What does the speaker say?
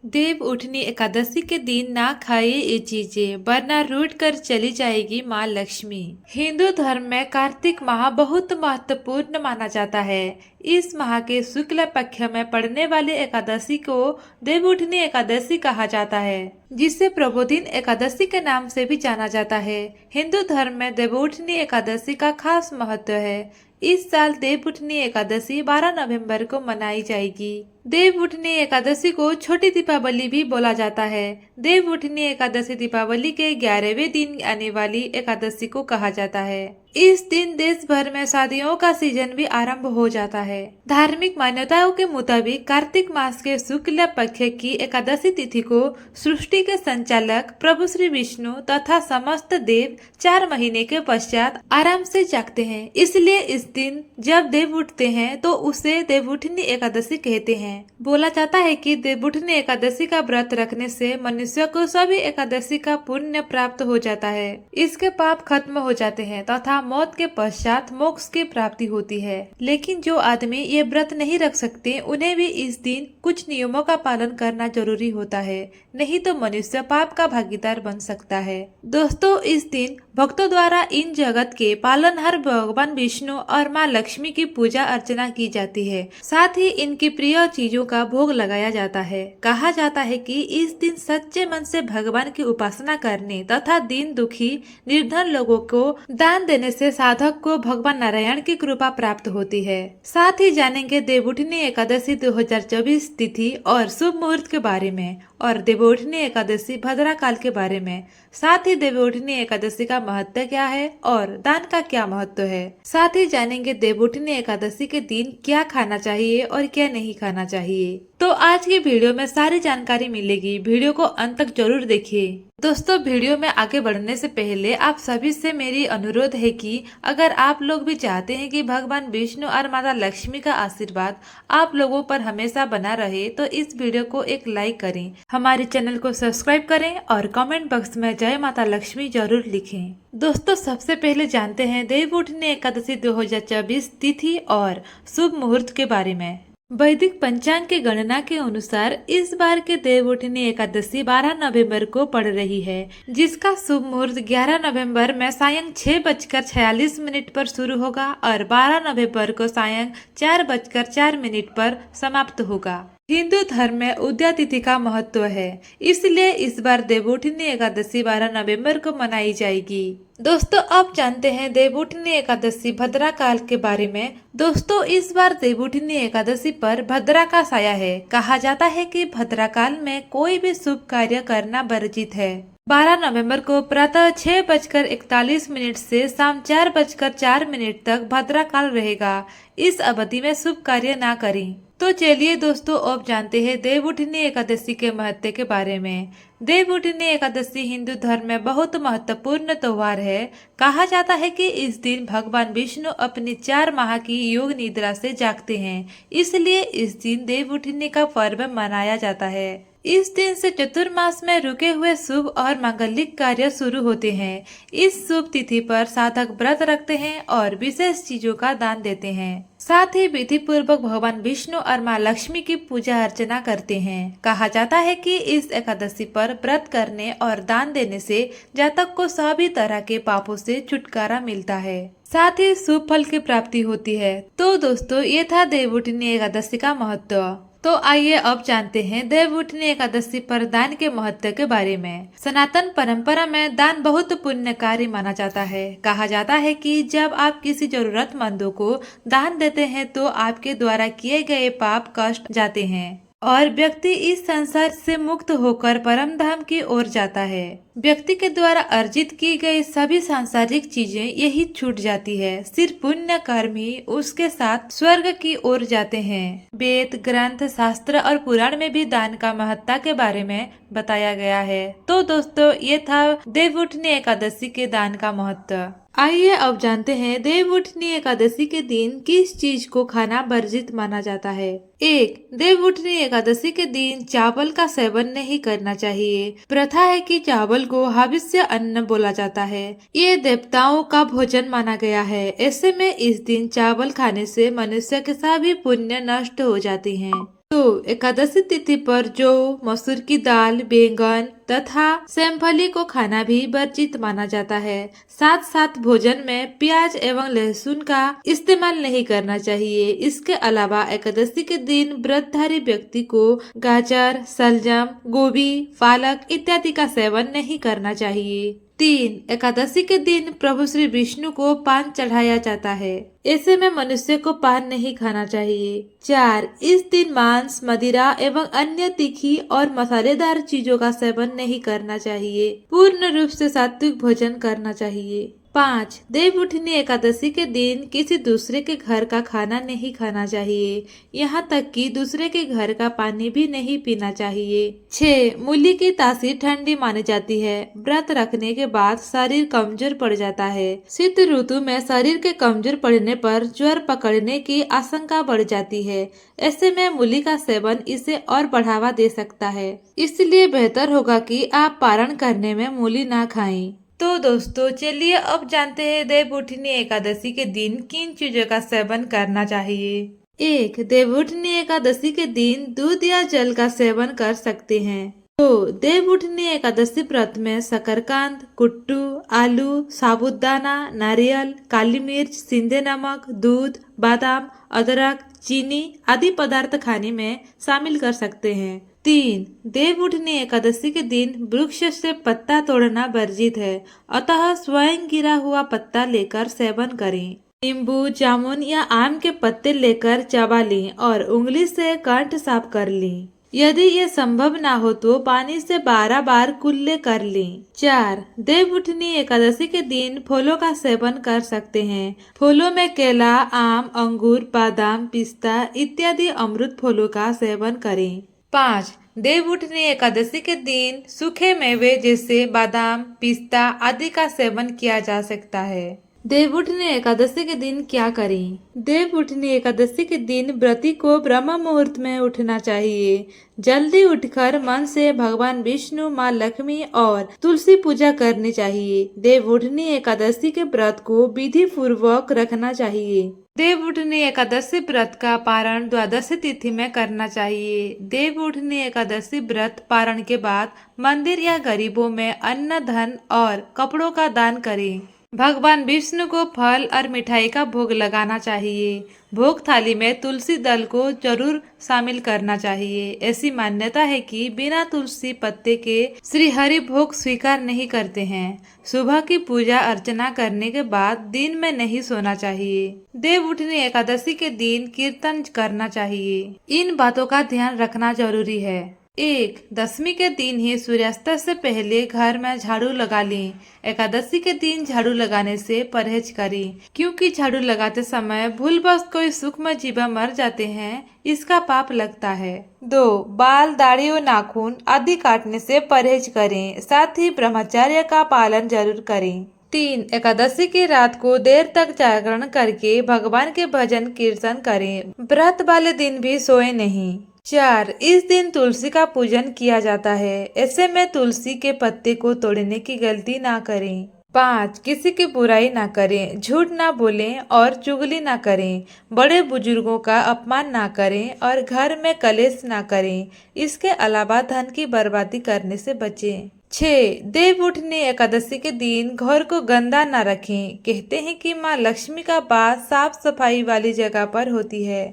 देव उठनी एकादशी के दिन ना खाइए ये चीजें वरना रूठ कर चली जाएगी माँ लक्ष्मी। हिंदू धर्म में कार्तिक माह बहुत महत्वपूर्ण माना जाता है। इस माह के शुक्ल पक्ष में पड़ने वाली एकादशी को देवउठनी एकादशी कहा जाता है, जिसे प्रबोधिन एकादशी के नाम से भी जाना जाता है। हिंदू धर्म में देवउठनी एकादशी का खास महत्व है। इस साल देवउठनी एकादशी 12 नवंबर को मनाई जाएगी। देवउठनी एकादशी को छोटी दीपावली भी बोला जाता है। देवउठनी एकादशी दीपावली के 11वें दिन आने वाली एकादशी को कहा जाता है। इस दिन देश भर में शादियों का सीजन भी आरंभ हो जाता है। धार्मिक मान्यताओं के मुताबिक कार्तिक मास के शुक्ल पक्ष की एकादशी तिथि को सृष्टि के संचालक प्रभु श्री विष्णु तथा समस्त देव 4 महीने के पश्चात आराम से जागते हैं। इसलिए इस दिन जब देव उठते हैं तो उसे देवउठनी एकादशी कहते हैं। बोला जाता है कि देवउठनी एकादशी का व्रत रखने से मनुष्य को सभी एकादशी का पुण्य प्राप्त हो जाता है। इसके पाप खत्म हो जाते हैं तथा मौत के पश्चात मोक्ष की प्राप्ति होती है। लेकिन जो आदमी ये व्रत नहीं रख सकते उन्हें भी इस दिन कुछ नियमों का पालन करना जरूरी होता है, नहीं तो मनुष्य पाप का भागीदार बन सकता है। दोस्तों, इस दिन भक्तों द्वारा इन जगत के पालनहार भगवान विष्णु और माँ लक्ष्मी की पूजा अर्चना की जाती है। साथ ही इनकी प्रिय चीजों का भोग लगाया जाता है। कहा जाता है कि इस दिन सच्चे मन से भगवान की उपासना करने तथा दीन दुखी निर्धन लोगों को दान देने से साधक को भगवान नारायण की कृपा प्राप्त होती है। साथ ही जानेंगे देवउठनी एकादशी 2024 तिथि और शुभ मुहूर्त के बारे में और देवउठनी एकादशी भद्रा काल के बारे में। साथ ही देवउठनी एकादशी का महत्व क्या है और दान का क्या महत्व है। साथ ही जानेंगे देवउठनी एकादशी के दिन क्या खाना चाहिए और क्या नहीं खाना चाहिए। तो आज की वीडियो में सारी जानकारी मिलेगी, वीडियो को अंत तक जरूर देखिए। दोस्तों, वीडियो में आगे बढ़ने से पहले आप सभी से मेरी अनुरोध है कि अगर आप लोग भी चाहते हैं कि भगवान विष्णु और माता लक्ष्मी का आशीर्वाद आप लोगों पर हमेशा बना रहे तो इस वीडियो को एक लाइक करें, हमारे चैनल को सब्सक्राइब करें और कमेंट बॉक्स में जय माता लक्ष्मी जरूर लिखें। दोस्तों, सबसे पहले जानते हैं देवउठनी एकादशी 2024 तिथि और शुभ मुहूर्त के बारे में। वैदिक पंचांग की गणना के अनुसार इस बार के देवउठनी एकादशी 12 नवंबर को पड़ रही है, जिसका शुभ मुहूर्त 11 नवंबर में सायं 6:46 पर शुरू होगा और 12 नवंबर को सायं 4:04 पर समाप्त होगा। हिंदू धर्म में उदया तिथि का महत्व है, इसलिए इस बार देवउठनी एकादशी 12 नवंबर को मनाई जाएगी। दोस्तों, अब जानते हैं देवउठनी एकादशी भद्रा काल के बारे में। दोस्तों, इस बार देवउठनी एकादशी पर भद्रा का साया है। कहा जाता है कि भद्रा काल में कोई भी शुभ कार्य करना वर्जित है। 12 नवंबर को प्रातः 6:41 से शाम 4:04 तक भद्रा काल रहेगा। इस अवधि में शुभ कार्य ना करें। तो चलिए दोस्तों, अब जानते हैं देवउठनी एकादशी के महत्व के बारे में। देवउठनी एकादशी हिंदू धर्म में बहुत महत्वपूर्ण त्योहार है। कहा जाता है कि इस दिन भगवान विष्णु अपनी 4 माह की योग निद्रा से जागते हैं, इसलिए इस दिन देवउठनी का पर्व मनाया जाता है। इस दिन से चतुर्मास में रुके हुए शुभ और मांगलिक कार्य शुरू होते हैं। इस शुभ तिथि पर साधक व्रत रखते हैं और विशेष चीजों का दान देते हैं। साथ ही विधि पूर्वक भगवान विष्णु और माँ लक्ष्मी की पूजा अर्चना करते हैं। कहा जाता है कि इस एकादशी पर व्रत करने और दान देने से जातक को सभी तरह के पापों से छुटकारा मिलता है, साथ ही शुभ फल की प्राप्ति होती है। तो दोस्तों, ये था देवउठनी एकादशी का महत्व। तो आइए अब जानते हैं देवउठनी एकादशी पर दान के महत्व के बारे में। सनातन परंपरा में दान बहुत पुण्यकारी माना जाता है। कहा जाता है कि जब आप किसी जरूरतमंदों को दान देते हैं तो आपके द्वारा किए गए पाप कष्ट जाते हैं और व्यक्ति इस संसार से मुक्त होकर परम धाम की ओर जाता है। व्यक्ति के द्वारा अर्जित की गई सभी सांसारिक चीजें यही छूट जाती है। सिर्फ पुण्य कर्म ही उसके साथ स्वर्ग की ओर जाते हैं। वेद, ग्रंथ, शास्त्र और पुराण में भी दान का महत्ता के बारे में बताया गया है। तो दोस्तों, ये था देवउठनी एकादशी के दान का महत्व। आइए अब जानते हैं देवउठनी एकादशी के दिन किस चीज को खाना वर्जित माना जाता है। 1. देवउठनी एकादशी के दिन चावल का सेवन नहीं करना चाहिए। प्रथा है कि चावल को हविष्य अन्न बोला जाता है। ये देवताओं का भोजन माना गया है। ऐसे में इस दिन चावल खाने से मनुष्य के सभी पुण्य नष्ट हो जाते हैं। तो एकादशी तिथि पर जौ, मसूर की दाल, बैंगन तथा सेमफली को खाना भी वर्जित माना जाता है। साथ साथ भोजन में प्याज एवं लहसुन का इस्तेमाल नहीं करना चाहिए। इसके अलावा एकादशी के दिन व्रतधारी व्यक्ति को गाजर, सलजम, गोभी, पालक इत्यादि का सेवन नहीं करना चाहिए। 3. एकादशी के दिन प्रभु श्री विष्णु को पान चढ़ाया जाता है। ऐसे में मनुष्य को पान नहीं खाना चाहिए। 4. इस दिन मांस, मदिरा एवं अन्य तीखी और मसालेदार चीजों का सेवन नहीं करना चाहिए। पूर्ण रूप से सात्विक भोजन करना चाहिए। 5. देवउठनी एकादशी के दिन किसी दूसरे के घर का खाना नहीं खाना चाहिए। यहाँ तक कि दूसरे के घर का पानी भी नहीं पीना चाहिए। 6. मूली की तासीर ठंडी मानी जाती है। व्रत रखने के बाद शरीर कमजोर पड़ जाता है। शीत ऋतु में शरीर के कमजोर पड़ने पर ज्वर पकड़ने की आशंका बढ़ जाती है। ऐसे में मूली का सेवन इसे और बढ़ावा दे सकता है। इसलिए बेहतर होगा कि आप पारण करने में मूली ना खाएं। तो दोस्तों चलिए अब जानते हैं देवउठनी एकादशी के दिन किन चीजों का सेवन करना चाहिए। 1. देवउठनी एकादशी के दिन दूध या जल का सेवन कर सकते हैं। 2. देवउठनी एकादशी व्रत में शकरकंद, कुट्टू, आलू, साबूदाना, नारियल, काली मिर्च, सिंधे नमक, दूध, बादाम, अदरक, चीनी आदि पदार्थ खाने में शामिल कर सकते हैं। 3. देवउठनी एकादशी के दिन वृक्ष से पत्ता तोड़ना वर्जित है, अतः स्वयं गिरा हुआ पत्ता लेकर सेवन करें। नींबू, जामुन या आम के पत्ते लेकर चबा लें और उंगली से कंठ साफ कर लें। यदि ये संभव ना हो तो पानी से 12 बार कुल्ले कर लें। 4. देवउठनी एकादशी के दिन फलों का सेवन कर सकते हैं। फलों में केला, आम, अंगूर, बादाम, पिस्ता इत्यादि अमृत फलों का सेवन करें। 5. देवउठनी एकादशी के दिन सूखे मेवे जैसे बादाम, पिस्ता आदि का सेवन किया जा सकता है। देवउठनी एकादशी के दिन क्या करें? देवउठनी एकादशी के दिन व्रती को ब्रह्म मुहूर्त में उठना चाहिए। जल्दी उठकर मन से भगवान विष्णु, माँ लक्ष्मी और तुलसी पूजा करनी चाहिए। देवउठनी एकादशी के व्रत को विधि पूर्वक रखना चाहिए। देवउठनी एकादशी व्रत का पारण द्वादशी तिथि में करना चाहिए। देवउठनी एकादशी व्रत पारण के बाद मंदिर या गरीबों में अन्न, धन और कपड़ों का दान करें। भगवान विष्णु को फल और मिठाई का भोग लगाना चाहिए। भोग थाली में तुलसी दल को जरूर शामिल करना चाहिए। ऐसी मान्यता है कि बिना तुलसी पत्ते के श्री हरि भोग स्वीकार नहीं करते हैं। सुबह की पूजा अर्चना करने के बाद दिन में नहीं सोना चाहिए। देवउठनी एकादशी के दिन कीर्तन करना चाहिए। इन बातों का ध्यान रखना जरूरी है। 1. दशमी के दिन ही सूर्यास्त से पहले घर में झाड़ू लगा लें। एकादशी के दिन झाड़ू लगाने से परहेज करें, क्योंकि झाड़ू लगाते समय भूलवश कोई सूक्ष्म जीव मर जाते हैं, इसका पाप लगता है। 2. बाल, दाढ़ी और नाखून आदि काटने से परहेज करें, साथ ही ब्रह्मचर्य का पालन जरूर करें। 3. एकादशी की रात को देर तक जागरण करके भगवान के भजन कीर्तन करें। व्रत वाले दिन भी सोए नहीं। 4. इस दिन तुलसी का पूजन किया जाता है। ऐसे में तुलसी के पत्ते को तोड़ने की गलती ना करें। 5. किसी की बुराई ना करें, झूठ ना बोलें और चुगली ना करें। बड़े बुजुर्गों का अपमान ना करें और घर में कलेश ना करें। इसके अलावा धन की बर्बादी करने से बचें। 6. देवउठनी एकादशी के दिन घर को गंदा ना रखें। कहते हैं कि माँ लक्ष्मी का वास साफ सफाई वाली जगह पर होती है।